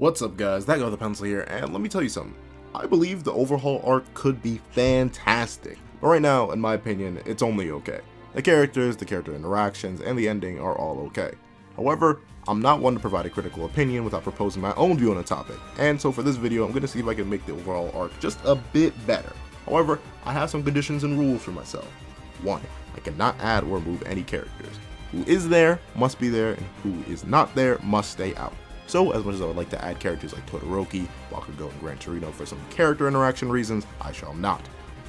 What's up guys, that guy with the pencil here, and let me tell you something. I believe the Overhaul Arc could be fantastic, but right now, in my opinion, it's only okay. The characters, the character interactions, and the ending are all okay. However, I'm not one to provide a critical opinion without proposing my own view on the topic, and so for this video, I'm going to see if I can make the Overhaul Arc just a bit better. However, I have some conditions and rules for myself. 1. I cannot add or remove any characters. Who is there, must be there, and who is not there, must stay out. So, as much as I would like to add characters like Todoroki, Bakugo, and Gran Torino for some character interaction reasons, I shall not.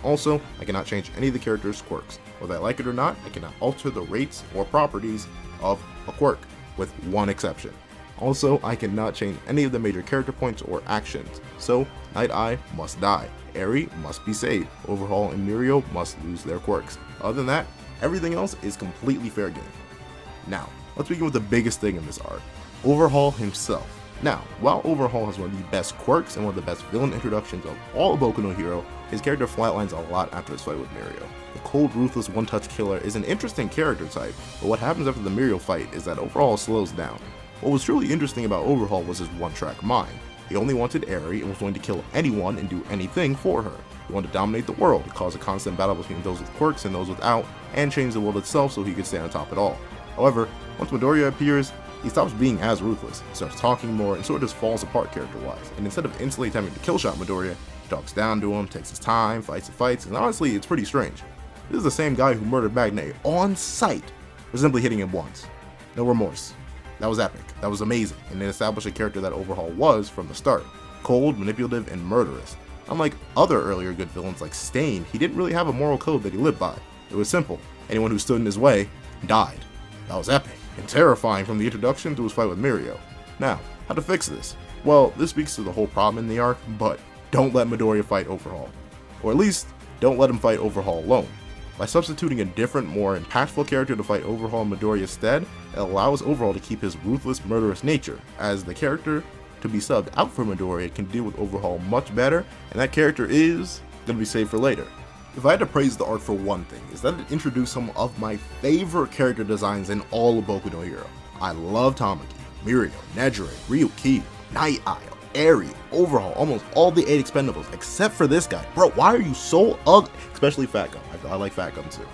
Also, I cannot change any of the characters' quirks. Whether I like it or not, I cannot alter the rates or properties of a quirk, with one exception. Also, I cannot change any of the major character points or actions. So, Night Eye must die, Eri must be saved, Overhaul and Mirio must lose their quirks. Other than that, everything else is completely fair game. Now, let's begin with the biggest thing in this arc. Overhaul himself. Now, while Overhaul has one of the best quirks and one of the best villain introductions of all of Boku no Hero, his character flatlines a lot after his fight with Mirio. The cold, ruthless one-touch killer is an interesting character type, but what happens after the Mirio fight is that Overhaul slows down. What was truly interesting about Overhaul was his one-track mind. He only wanted Eri and was willing to kill anyone and do anything for her. He wanted to dominate the world, cause a constant battle between those with quirks and those without, and change the world itself so he could stay on top of it all. However, once Midoriya appears, he stops being as ruthless, starts talking more, and sort of just falls apart character-wise. And instead of instantly attempting to kill-shot Midoriya, he talks down to him, takes his time, fights, and honestly, it's pretty strange. This is the same guy who murdered Magnate on sight for simply hitting him once. No remorse. That was epic. That was amazing, and it established a character that Overhaul was from the start. Cold, manipulative, and murderous. Unlike other earlier good villains like Stain, he didn't really have a moral code that he lived by. It was simple. Anyone who stood in his way died. That was epic and terrifying from the introduction to his fight with Mirio. Now, how to fix this? Well, this speaks to the whole problem in the arc, but don't let Midoriya fight Overhaul. Or at least, don't let him fight Overhaul alone. By substituting a different, more impactful character to fight Overhaul and Midoriya instead, it allows Overhaul to keep his ruthless, murderous nature, as the character to be subbed out for Midoriya can deal with Overhaul much better, and that character is going to be saved for later. If I had to praise the arc for one thing, is that it introduced some of my favorite character designs in all of Boku no Hero. I love Tamaki, Mirio, Nejire, Ryuki, Night Eye, Eri, Overhaul, almost all the 8 expendables, except for this guy. Bro, why are you so ugly? Especially Fat Gum. I like Fat Gum too.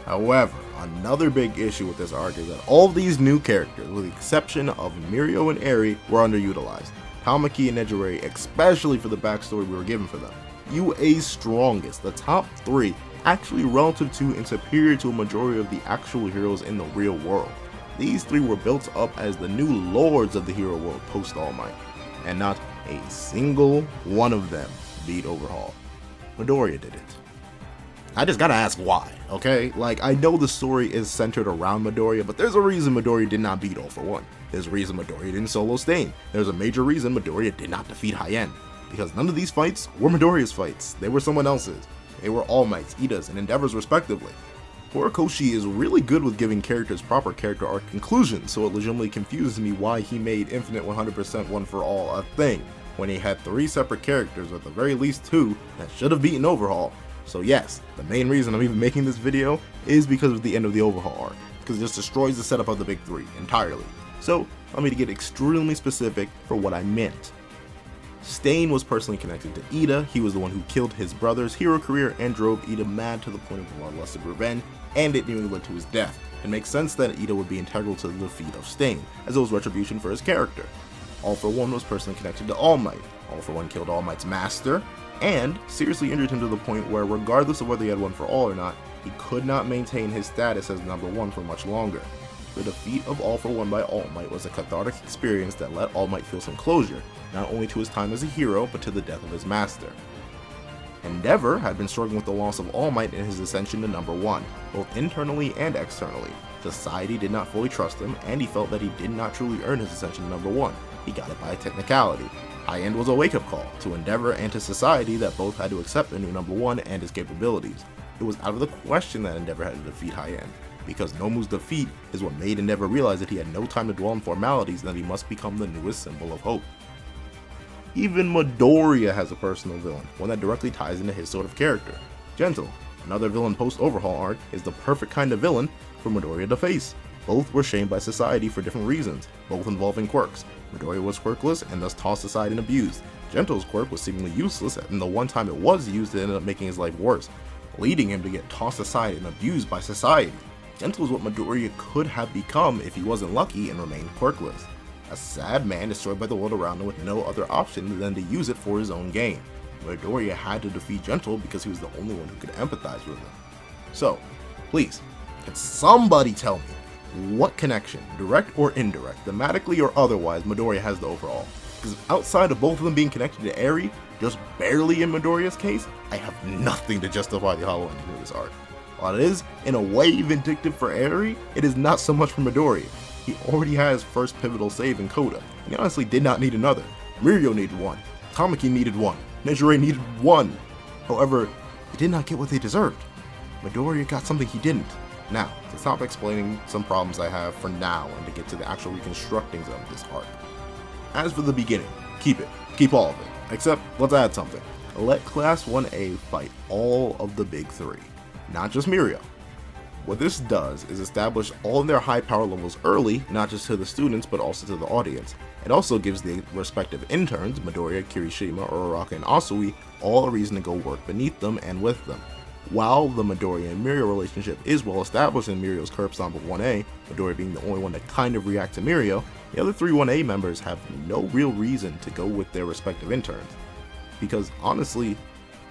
However, another big issue with this arc is that all of these new characters, with the exception of Mirio and Eri, were underutilized. Tamaki and Nejire, especially for the backstory we were given for them. UA's strongest, the top 3, actually relative to and superior to a majority of the actual heroes in the real world. These 3 were built up as the new lords of the hero world post All Might, and not a single one of them beat Overhaul. Midoriya did it. I just gotta ask why, okay? Like, I know the story is centered around Midoriya, but there's a reason Midoriya did not beat All for One. There's a reason Midoriya didn't solo Stain. There's a major reason Midoriya did not defeat Hien. Because none of these fights were Midoriya's fights, they were someone else's. They were All Might's, Ida's, and Endeavor's respectively. Horikoshi is really good with giving characters proper character arc conclusions, so it legitimately confuses me why he made Infinite 100% One for All a thing, when he had 3 separate characters, or at the very least 2, that should have beaten Overhaul. So yes, the main reason I'm even making this video is because of the end of the Overhaul arc, because it just destroys the setup of the big 3 entirely. So, allow me to get extremely specific for what I meant. Stain was personally connected to Ida. He was the one who killed his brother's hero career and drove Ida mad to the point of bloodlusted revenge, and it nearly led to his death. It makes sense that Ida would be integral to the defeat of Stain, as it was retribution for his character. All for One was personally connected to All Might. All for One killed All Might's master, and seriously injured him to the point where, regardless of whether he had One for All or not, he could not maintain his status as number 1 for much longer. The defeat of All for One by All Might was a cathartic experience that let All Might feel some closure, not only to his time as a hero, but to the death of his master. Endeavor had been struggling with the loss of All Might in his ascension to number 1, both internally and externally. Society did not fully trust him, and he felt that he did not truly earn his ascension to number 1. He got it by a technicality. High-End was a wake-up call to Endeavor and to society that both had to accept the new number 1 and his capabilities. It was out of the question that Endeavor had to defeat High-End, because Nomu's defeat is what made Endeavor realize that he had no time to dwell on formalities and that he must become the newest symbol of hope. Even Midoriya has a personal villain, one that directly ties into his sort of character. Gentle, another villain post-Overhaul arc, is the perfect kind of villain for Midoriya to face. Both were shamed by society for different reasons, both involving quirks. Midoriya was quirkless and thus tossed aside and abused. Gento's quirk was seemingly useless, and the one time it was used, it ended up making his life worse, leading him to get tossed aside and abused by society. Gento is what Midoriya could have become if he wasn't lucky and remained quirkless. A sad man destroyed by the world around him with no other option than to use it for his own gain. Midoriya had to defeat Gento because he was the only one who could empathize with him. So, please, can somebody tell me what connection, direct or indirect, thematically or otherwise, Midoriya has to Overhaul? Because outside of both of them being connected to Eri, just barely in Midoriya's case, I have nothing to justify the hollow ending of this arc. While it is, in a way, vindictive for Eri, it is not so much for Midoriya. He already has first pivotal save in Koda, and he honestly did not need another. Mirio needed one, Tamaki needed one, Nejire needed one. However, he did not get what they deserved. Midoriya got something he didn't. Now, to stop explaining some problems I have for now and to get to the actual reconstructing of this arc. As for the beginning, keep all of it. Except, let's add something. Let Class 1A fight all of the big three, not just Mirio. What this does is establish all of their high power levels early, not just to the students but also to the audience. It also gives the respective interns, Midoriya, Kirishima, Uraraka, and Asui, all a reason to go work beneath them and with them. While the Midoriya and Mirio relationship is well established in Mirio's curb stomp of 1A, Midoriya being the only one to kind of react to Mirio, the other three 1A members have no real reason to go with their respective interns. Because honestly,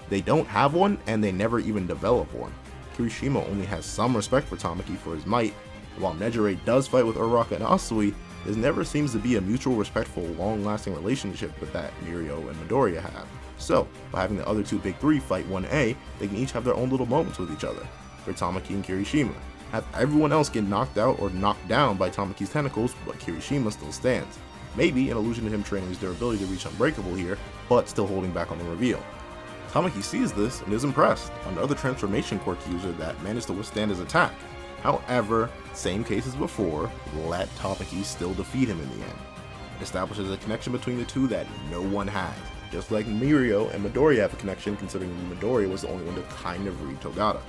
they don't have one and they never even develop one. Kirishima only has some respect for Tamaki for his might, and while Nejire does fight with Uraraka and Asui, there never seems to be a mutual respectful, long-lasting relationship with that Mirio and Midoriya have. So, by having the other two big three fight 1A, they can each have their own little moments with each other. For Tamaki and Kirishima, have everyone else get knocked out or knocked down by Tamaki's tentacles, but Kirishima still stands. Maybe an allusion to him training his durability to reach Unbreakable here, but still holding back on the reveal. Tamaki sees this and is impressed, another transformation quirk user that managed to withstand his attack. However, same case as before, let Tamaki still defeat him in the end. It establishes a connection between the two that no one has, just like Mirio and Midoriya have a connection considering Midoriya was the only one to kind of read Togata.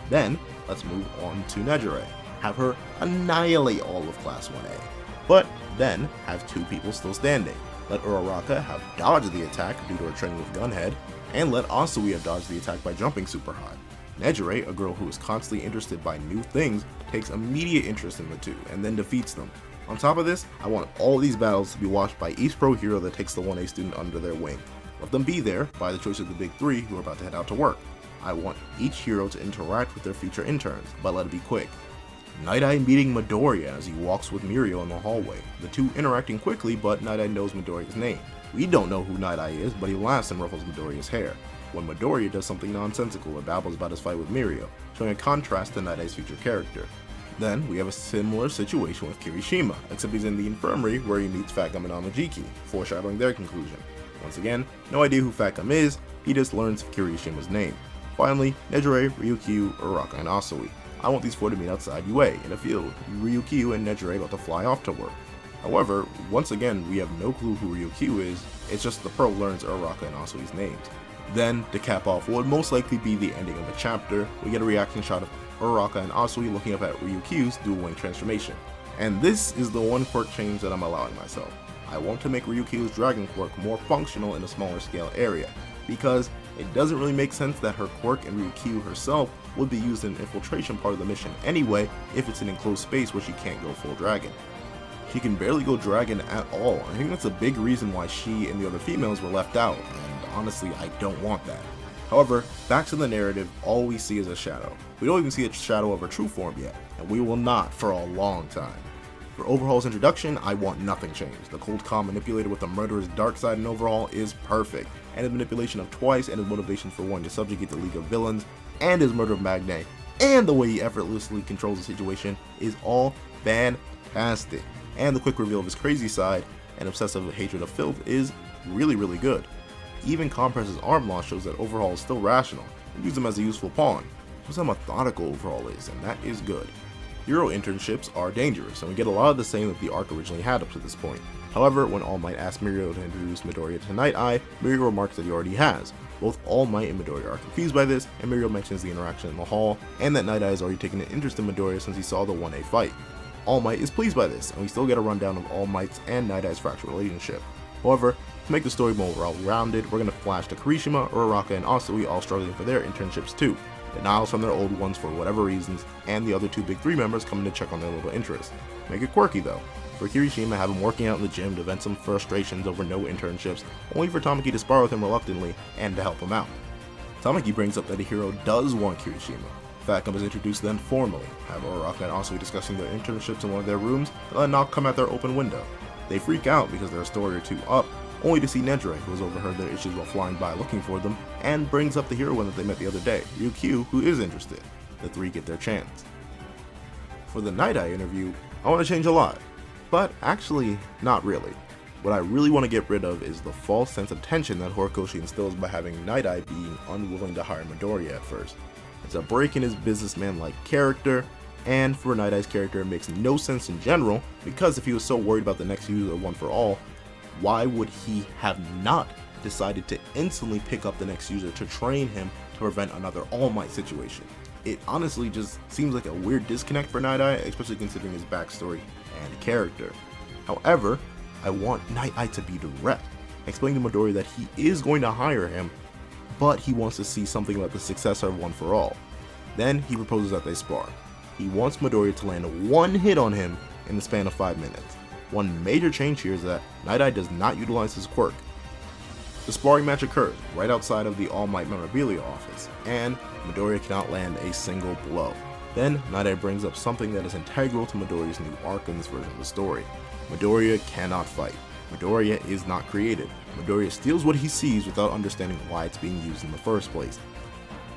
Then, let's move on to Nejire. Have her annihilate all of Class 1A, but then have two people still standing. Let Uraraka have dodged the attack due to her training with Gunhead, and let Asui have dodged the attack by jumping super high. Nejire, a girl who is constantly interested by new things, takes immediate interest in the two, and then defeats them. On top of this, I want all these battles to be watched by each pro hero that takes the 1A student under their wing. Let them be there by the choice of the big three who are about to head out to work. I want each hero to interact with their future interns, but let it be quick. Night Eye meeting Midoriya as he walks with Mirio in the hallway, the two interacting quickly, but Night Eye knows Midoriya's name. We don't know who Night Eye is, but he laughs and ruffles Midoriya's hair, when Midoriya does something nonsensical or babbles about his fight with Mirio, showing a contrast to Night Eye's future character. Then, we have a similar situation with Kirishima, except he's in the infirmary where he meets Fat Gum and Amajiki, foreshadowing their conclusion. Once again, no idea who Fat Gum is, he just learns Kirishima's name. Finally, Nejire, Ryukyu, Uraraka, and Asui. I want these four to meet outside UA, in a field, Ryukyu and Nejire about to fly off to work. However, once again, we have no clue who Ryukyu is, it's just the pro learns Uraraka and Asui's names. Then, to cap off what would most likely be the ending of the chapter, we get a reaction shot of Uraraka and Asui looking up at Ryukyu's dual wing transformation. And this is the one quirk change that I'm allowing myself. I want to make Ryukyu's dragon quirk more functional in a smaller scale area, because it doesn't really make sense that her quirk and Ryukyu herself would be used in an infiltration part of the mission anyway if it's an enclosed space where she can't go full dragon. She can barely go dragon at all. I think that's a big reason why she and the other females were left out, and honestly I don't want that. However, back to the narrative, all we see is a shadow. We don't even see a shadow of her true form yet, and we will not for a long time. For Overhaul's introduction, I want nothing changed. The cold calm manipulated with the murderous dark side in Overhaul is perfect, and his manipulation of Twice and his motivation for wanting to subjugate the League of Villains, and his murder of Magne, and the way he effortlessly controls the situation is all fantastic. And the quick reveal of his crazy side and obsessive hatred of filth is really good. Even Compress's arm launch shows that Overhaul is still rational, and use him as a useful pawn. Shows how methodical Overhaul is, and that is good. Hero internships are dangerous, and we get a lot of the same that the arc originally had up to this point. However, when All Might asks Mirio to introduce Midoriya to Night Eye, Mirio remarks that he already has. Both All Might and Midoriya are confused by this, and Mirio mentions the interaction in the hall, and that Night Eye has already taken an interest in Midoriya since he saw the 1A fight. All Might is pleased by this, and we still get a rundown of All Might's and Night Eye's fractured relationship. However, to make the story more well-rounded, we're going to flash to Kirishima, Uraraka, and Asui all struggling for their internships too, denials from their old ones for whatever reasons, and the other two Big 3 members coming to check on their little interests. Make it quirky though. For Kirishima, have him working out in the gym to vent some frustrations over no internships, only for Tamaki to spar with him reluctantly and to help him out. Tamaki brings up that the hero does want Kirishima. Fatcom is introduced then formally, have Uraraka and Asui discussing their internships in one of their rooms, and let Knock come at their open window. They freak out because they're a story or two up, only to see Nedre, who has overheard their issues while flying by looking for them, and brings up the heroine that they met the other day, Ryukyu, who is interested. The three get their chance. For the Night Eye interview, I want to change a lot, but actually, not really. What I really want to get rid of is the false sense of tension that Horikoshi instills by having Night Eye being unwilling to hire Midoriya at first. It's a break in his businessman-like character, and for Night Eye's character it makes no sense in general, because if he was so worried about the next user One for All, why would he have not decided to instantly pick up the next user to train him to prevent another All Might situation? It honestly just seems like a weird disconnect for Night Eye, especially considering his backstory and character. However, I want Night Eye to be direct, explaining to Midoriya that he is going to hire him, but he wants to see something about the successor of One for All. Then he proposes that they spar. He wants Midoriya to land one hit on him in the span of 5 minutes. One major change here is that Night Eye does not utilize his quirk. The sparring match occurs right outside of the All Might memorabilia office, and Midoriya cannot land a single blow. Then Night Eye brings up something that is integral to Midoriya's new arc in this version of the story. Midoriya cannot fight. Midoriya is not creative. Midoriya steals what he sees without understanding why it's being used in the first place.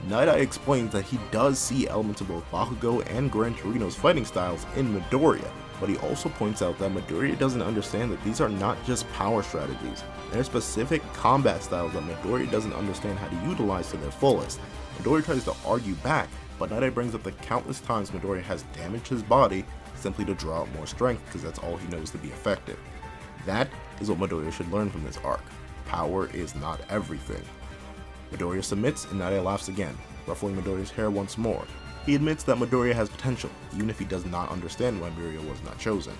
Night Eye explains that he does see elements of both Bakugo and Gran Torino's fighting styles in Midoriya, but he also points out that Midoriya doesn't understand that these are not just power strategies. They're specific combat styles that Midoriya doesn't understand how to utilize to their fullest. Midoriya tries to argue back, but Night Eye brings up the countless times Midoriya has damaged his body simply to draw out more strength because that's all he knows to be effective. That is what Midoriya should learn from this arc. Power is not everything. Midoriya submits and Night Eye laughs again, ruffling Midoriya's hair once more. He admits that Midoriya has potential, even if he does not understand why Midoriya was not chosen.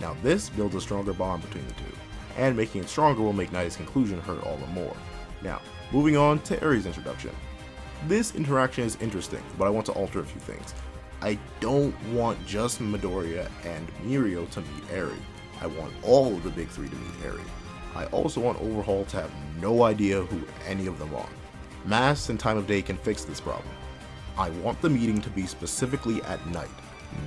Now this builds a stronger bond between the two, and making it stronger will make Night Eye's conclusion hurt all the more. Now, moving on to Eri's introduction. This interaction is interesting, but I want to alter a few things. I don't want just Midoriya and Mirio to meet Eri. I want all of the Big 3 to meet Eri. I also want Overhaul to have no idea who any of them are. Masks and time of day can fix this problem. I want the meeting to be specifically at night.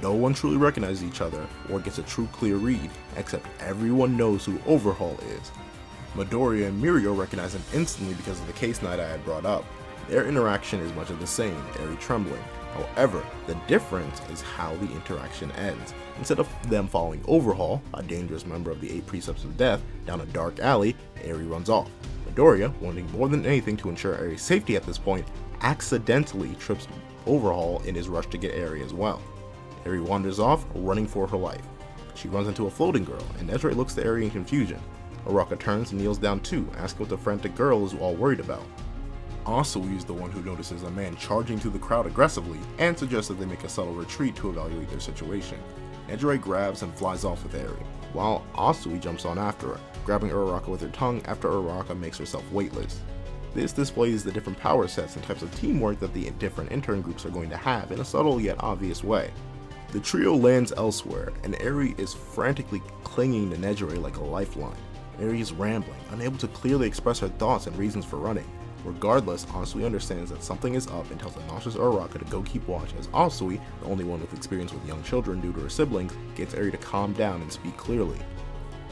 No one truly recognizes each other or gets a true clear read, except everyone knows who Overhaul is. Midoriya and Mirio recognize him instantly because of the case Night Eye had brought up. Their interaction is much of the same, Eri trembling. However, the difference is how the interaction ends. Instead of them following Overhaul, a dangerous member of the 8 Precepts of Death, down a dark alley, Eri runs off. Midoriya, wanting more than anything to ensure Eri's safety at this point, accidentally trips Overhaul in his rush to get Eri as well. Eri wanders off, running for her life. She runs into a floating girl, and Nedre looks to Eri in confusion. Uraraka turns and kneels down too, asking what the frantic girl is all worried about. Asui is the one who notices a man charging through the crowd aggressively and suggests that they make a subtle retreat to evaluate their situation. Nedre grabs and flies off with Eri, while Asui jumps on after her, grabbing Uraraka with her tongue after Uraraka makes herself weightless. This displays the different power sets and types of teamwork that the different intern groups are going to have in a subtle yet obvious way. The trio lands elsewhere, and Eri is frantically clinging to Nedre like a lifeline. Eri is rambling, unable to clearly express her thoughts and reasons for running. Regardless, Asui understands that something is up and tells the nauseous Uraraka to go keep watch, as Asui, the only one with experience with young children due to her siblings, gets Eri to calm down and speak clearly.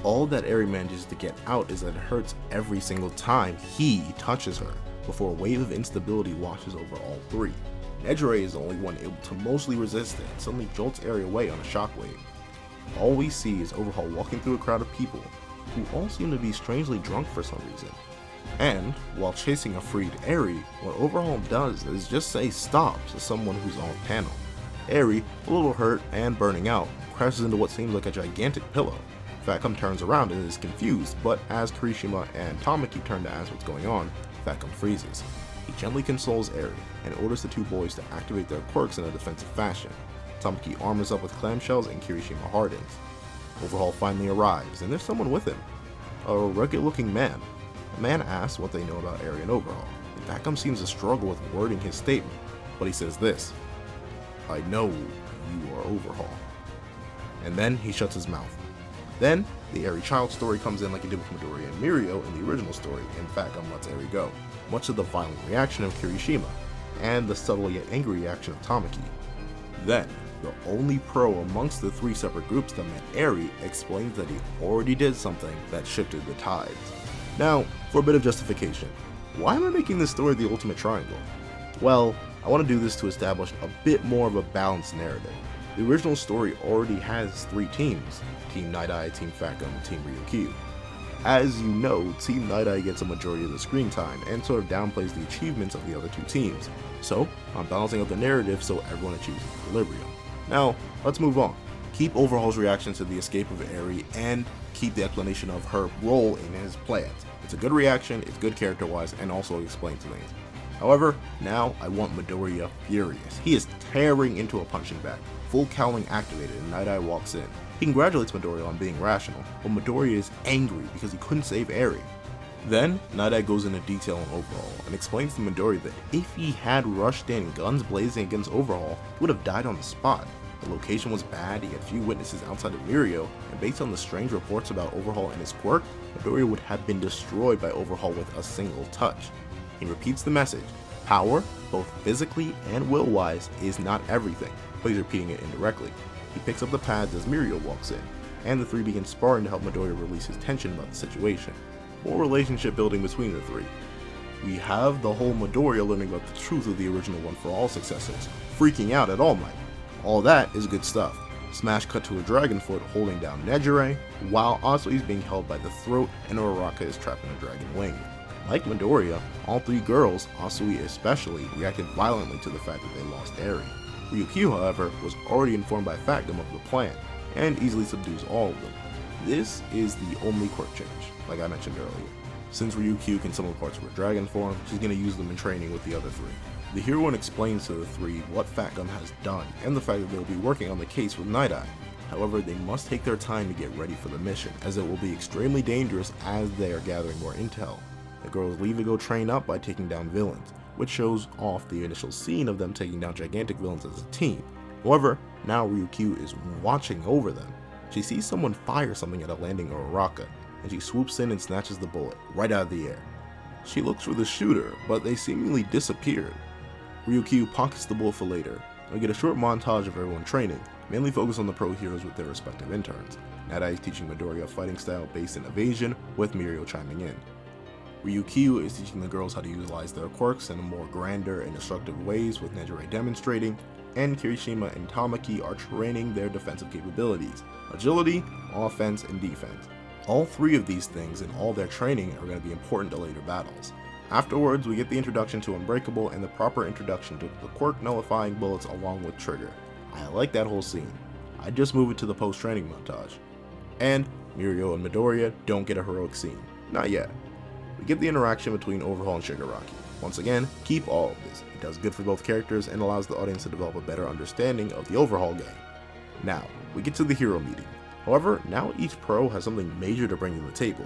All that Eri manages to get out is that it hurts every single time he touches her, before a wave of instability washes over all three. Nedre is the only one able to mostly resist it and suddenly jolts Eri away on a shockwave. All we see is Overhaul walking through a crowd of people, who all seem to be strangely drunk for some reason. And, while chasing a freed Eri, what Overhaul does is just say stop to someone who's off panel. Eri, a little hurt and burning out, crashes into what seems like a gigantic pillow. Fatcom turns around and is confused, but as Kirishima and Tamaki turn to ask what's going on, Fatcom freezes. He gently consoles Eri and orders the two boys to activate their quirks in a defensive fashion. Tamaki armors up with clamshells and Kirishima hardens. Overhaul finally arrives, and there's someone with him. A rugged-looking man. The man asks what they know about Eri and Overhaul. Facom seems to struggle with wording his statement, but he says this: "I know you are Overhaul." And then he shuts his mouth. Then, the Eri child story comes in like it did with Midoriya and Mirio in the original story, and Facom lets Eri go, much to the violent reaction of Kirishima, and the subtle yet angry reaction of Tamaki. Then, the only pro amongst the three separate groups that met Eri explains that he already did something that shifted the tides. Now, for a bit of justification, why am I making this story the ultimate triangle? Well, I want to do this to establish a bit more of a balanced narrative. The original story already has three teams: Team Night-Eye, Team Facom, and Team Ryukyu. As you know, Team Night-Eye gets a majority of the screen time and sort of downplays the achievements of the other two teams. So, I'm balancing out the narrative so everyone achieves equilibrium. Now, let's move on. Keep Overhaul's reaction to the escape of Eri and keep the explanation of her role in his plans. It's a good reaction, it's good character-wise, and also explains things. However, now I want Midoriya furious. He is tearing into a punching bag, full cowling activated, and Night-Eye walks in. He congratulates Midoriya on being rational, but Midoriya is angry because he couldn't save Eri. Then, Night-Eye goes into detail on Overhaul and explains to Midoriya that if he had rushed in guns blazing against Overhaul, he would have died on the spot. The location was bad, he had few witnesses outside of Mirio, and based on the strange reports about Overhaul and his quirk, Midoriya would have been destroyed by Overhaul with a single touch. He repeats the message: power, both physically and will-wise, is not everything, but he's repeating it indirectly. He picks up the pads as Mirio walks in, and the three begin sparring to help Midoriya release his tension about the situation. More relationship building between the three. We have the whole Midoriya learning about the truth of the original One For All successors, freaking out at All Might. All that is good stuff. Smash cut to a Dragonfoot holding down Nejire, while Asui is being held by the throat and Uraraka is trapped in a dragon wing. Like Midoriya, all three girls, Asui especially, reacted violently to the fact that they lost Eri. Ryukyu, however, was already informed by Facom of the plan, and easily subdues all of them. This is the only quirk change, like I mentioned earlier. Since Ryukyu can summon parts of her dragon form, she's going to use them in training with the other three. The heroine explains to the three what Facom has done, and the fact that they'll be working on the case with Night-Eye. However, they must take their time to get ready for the mission, as it will be extremely dangerous as they are gathering more intel. The girls leave to go train up by taking down villains, which shows off the initial scene of them taking down gigantic villains as a team. However, now Ryukyu is watching over them. She sees someone fire something at a landing Uraraka, and she swoops in and snatches the bullet right out of the air. She looks for the shooter, but they seemingly disappeared. Ryukyu pockets the bullet for later. We get a short montage of everyone training, mainly focused on the pro heroes with their respective interns. Night-Eye is teaching Midoriya a fighting style based in evasion, with Mirio chiming in. Ryukyu is teaching the girls how to utilize their quirks in more grander and destructive ways, with Nejire demonstrating, and Kirishima and Tamaki are training their defensive capabilities: agility, offense, and defense. All three of these things and all their training are going to be important to later battles. Afterwards, we get the introduction to Unbreakable and the proper introduction to the quirk nullifying bullets along with Trigger. I like that whole scene. I'd just move it to the post-training montage. And Mirio and Midoriya don't get a heroic scene. Not yet. We get the interaction between Overhaul and Shigaraki. Once again, keep all of this. It does good for both characters and allows the audience to develop a better understanding of the Overhaul gang. Now, we get to the hero meeting. However, now each pro has something major to bring to the table.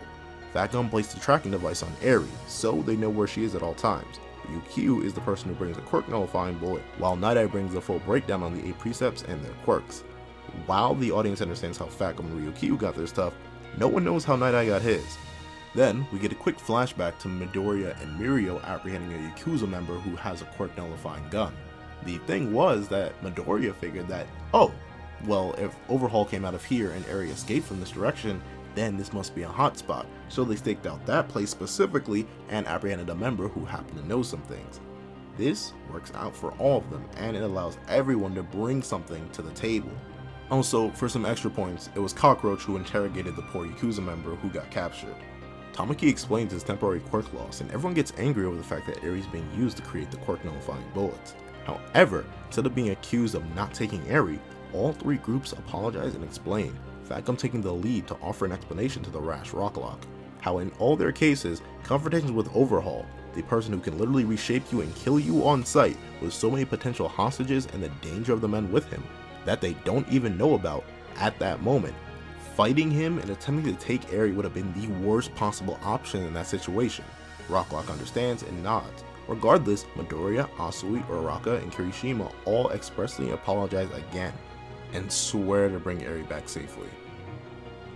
Facom placed a tracking device on Eri, so they know where she is at all times. Ryukyu is the person who brings a quirk nullifying bullet, while Night-Eye brings a full breakdown on the 8 precepts and their quirks. While the audience understands how Facom and Ryukyu got their stuff, no one knows how Night-Eye got his. Then, we get a quick flashback to Midoriya and Mirio apprehending a Yakuza member who has a quirk nullifying gun. The thing was that Midoriya figured that, oh, well, if Overhaul came out of here and Eri escaped from this direction, then this must be a hotspot, so they staked out that place specifically and apprehended a member who happened to know some things. This works out for all of them, and it allows everyone to bring something to the table. Also, for some extra points, it was Cockroach who interrogated the poor Yakuza member who got captured. Tamaki explains his temporary quirk loss, and everyone gets angry over the fact that Eri is being used to create the quirk nullifying bullets. However, instead of being accused of not taking Eri, all three groups apologize and explain, Facom taking the lead to offer an explanation to the rash Rocklock. How in all their cases, confrontations with Overhaul, the person who can literally reshape you and kill you on sight with so many potential hostages and the danger of the men with him, that they don't even know about at that moment. Fighting him and attempting to take Eri would have been the worst possible option in that situation. Rocklock understands and nods. Regardless, Midoriya, Asui, Uraraka, and Kirishima all expressly apologize again and swear to bring Eri back safely.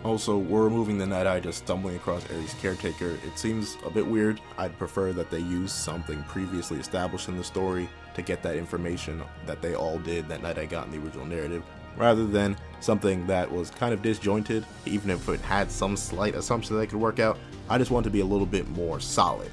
Also, we're removing the Night Eye just stumbling across Eri's caretaker. It seems a bit weird. I'd prefer that they use something previously established in the story to get that information that they all did that Night Eye got in the original narrative, rather than something that was kind of disjointed. Even if it had some slight assumption that it could work out, I just want it to be a little bit more solid.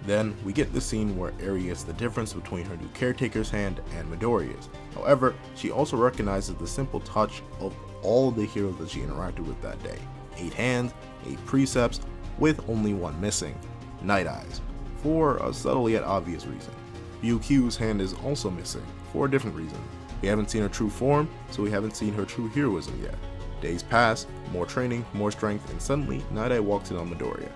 Then we get the scene where Eri gets the difference between her new caretaker's hand and Midoriya's. However, she also recognizes the simple touch of all the heroes that she interacted with that day. 8 hands, 8 precepts, with only one missing, Night Eye's, for a subtle yet obvious reason. Ryukyu's hand is also missing, for a different reason. We haven't seen her true form, so we haven't seen her true heroism yet. Days pass, more training, more strength, and suddenly Night Eye walks in on Midoriya.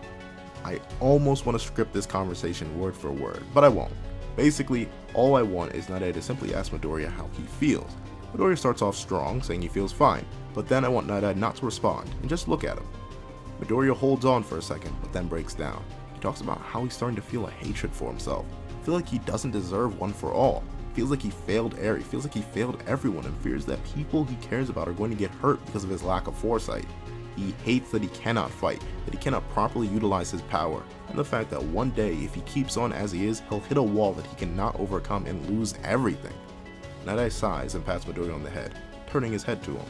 I almost want to script this conversation word for word, but I won't. Basically, all I want is Night Eye to simply ask Midoriya how he feels. Midoriya starts off strong, saying he feels fine, but then I want Night Eye not to respond and just look at him. Midoriya holds on for a second, but then breaks down. He talks about how he's starting to feel a hatred for himself. Feel like he doesn't deserve one for all. Feels like he failed Eri, feels like he failed everyone, and fears that people he cares about are going to get hurt because of his lack of foresight. He hates that he cannot fight, that he cannot properly utilize his power, and the fact that one day, if he keeps on as he is, he'll hit a wall that he cannot overcome and lose everything. Night Eye sighs and pats Midoriya on the head, turning his head to him.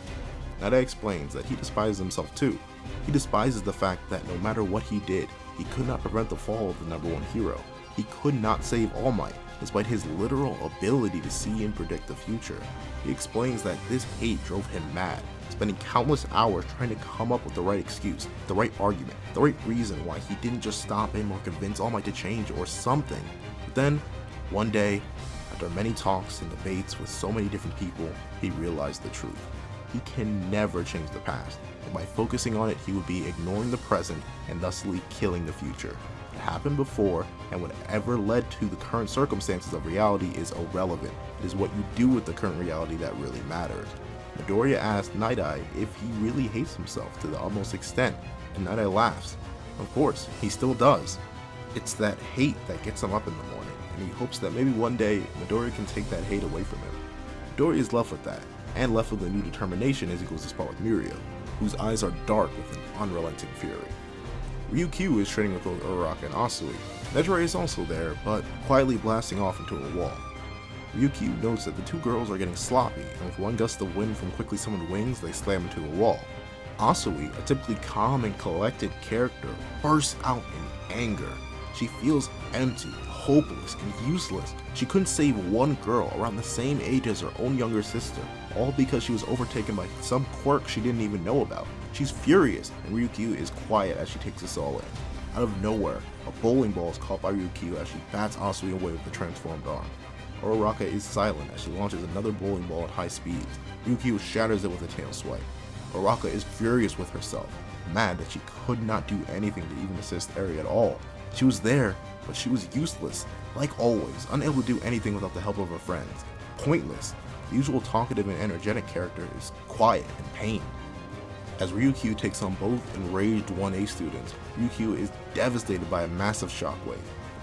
Night Eye explains that he despises himself too. He despises the fact that no matter what he did, he could not prevent the fall of the #1 hero. He could not save All Might, despite his literal ability to see and predict the future. He explains that this hate drove him mad, spending countless hours trying to come up with the right excuse, the right argument, the right reason why he didn't just stop him or convince All Might to change or something. But then, one day, after many talks and debates with so many different people, he realized the truth. He can never change the past, and by focusing on it, he would be ignoring the present and thusly killing the future. It happened before, and whatever led to the current circumstances of reality is irrelevant. It is what you do with the current reality that really matters. Midoriya asks Night Eye if he really hates himself to the utmost extent, and Night Eye laughs. Of course, he still does. It's that hate that gets him up in the morning, and he hopes that maybe one day Midoriya can take that hate away from him. Midoriya is left with that, and left with a new determination as he goes to spar with Midoriya, whose eyes are dark with an unrelenting fury. Ryukyu is training with both Uraraka and Asui. Midoriya is also there, but quietly blasting off into a wall. Ryukyu notes that the two girls are getting sloppy, and with one gust of wind from quickly summoned wings, they slam into a wall. Asui, a typically calm and collected character, bursts out in anger. She feels empty, hopeless, and useless. She couldn't save one girl around the same age as her own younger sister, all because she was overtaken by some quirk she didn't even know about. She's furious, and Ryukyu is quiet as she takes this all in. Out of nowhere, a bowling ball is caught by Ryukyu as she bats Asui away with the transformed arm. Uraraka is silent as she launches another bowling ball at high speeds. Ryukyu shatters it with a tail swipe. Uraraka is furious with herself, mad that she could not do anything to even assist Eri at all. She was there, but she was useless, like always, unable to do anything without the help of her friends. Pointless. The usual talkative and energetic character is quiet and pained. As Ryukyu takes on both enraged 1A students, Ryukyu is devastated by a massive shockwave.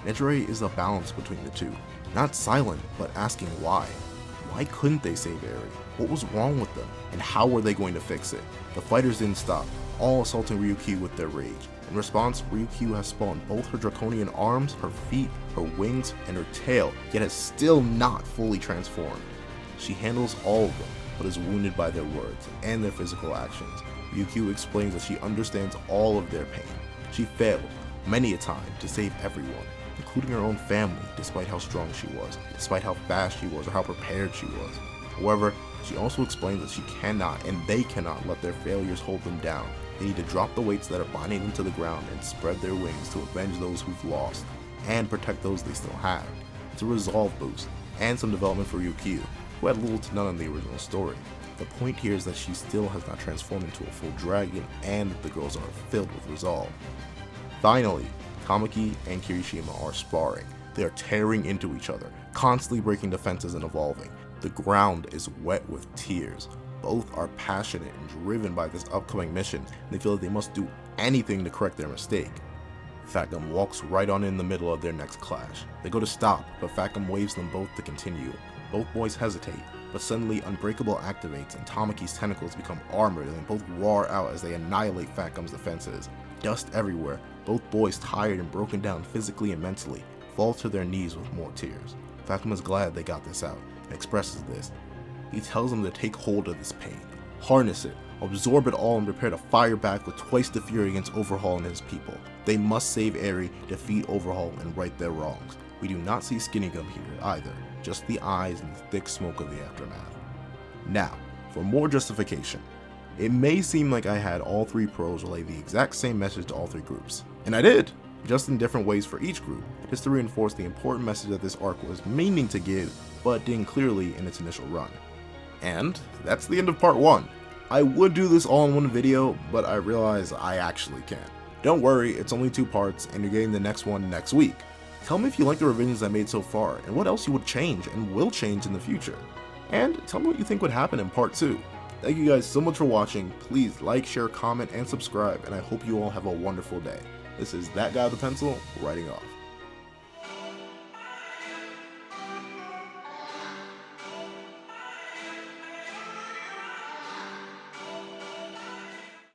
Midoriya is a balance between the two, not silent, but asking why. Why couldn't they save Eri? What was wrong with them, and how were they going to fix it? The fighters didn't stop, all assaulting Ryukyu with their rage. In response, Ryukyu has spawned both her draconian arms, her feet, her wings, and her tail, yet has still not fully transformed. She handles all of them, but is wounded by their words and their physical actions. Ryukyu explains that she understands all of their pain. She failed, many a time, to save everyone, including her own family, despite how strong she was, despite how fast she was, or how prepared she was. However, she also explains that she cannot, and they cannot, let their failures hold them down. They need to drop the weights that are binding them to the ground and spread their wings to avenge those who've lost, and protect those they still have. It's a resolve boost, and some development for Ryukyu, who had little to none in the original story. The point here is that she still has not transformed into a full dragon, and that the girls are filled with resolve. Finally, Kamiki and Kirishima are sparring. They are tearing into each other, constantly breaking defenses and evolving. The ground is wet with tears. Both are passionate and driven by this upcoming mission, and they feel that they must do anything to correct their mistake. Fatgum walks right on in the middle of their next clash. They go to stop, but Fatgum waves them both to continue. Both boys hesitate, but suddenly Unbreakable activates and Tamaki's tentacles become armored and they both roar out as they annihilate Fatgum's defenses. Dust everywhere, both boys, tired and broken down physically and mentally, fall to their knees with more tears. Fatgum is glad they got this out and expresses this. He tells them to take hold of this pain, harness it, absorb it all, and prepare to fire back with twice the fury against Overhaul and his people. They must save Eri, defeat Overhaul, and right their wrongs. We do not see Skinny Gum here either, just the eyes and the thick smoke of the aftermath. Now, for more justification. It may seem like I had all three pros relay the exact same message to all three groups, and I did, just in different ways for each group, just to reinforce the important message that this arc was meaning to give, but didn't clearly in its initial run. And that's the end of part 1. I would do this all in one video, but I realize I actually can't. Don't worry, it's only 2 parts, and you're getting the next one next week. Tell me if you like the revisions I made so far, and what else you would change and will change in the future. And tell me what you think would happen in part 2. Thank you guys so much for watching. Please like, share, comment, and subscribe, and I hope you all have a wonderful day. This is That Guy with the Pencil, writing off.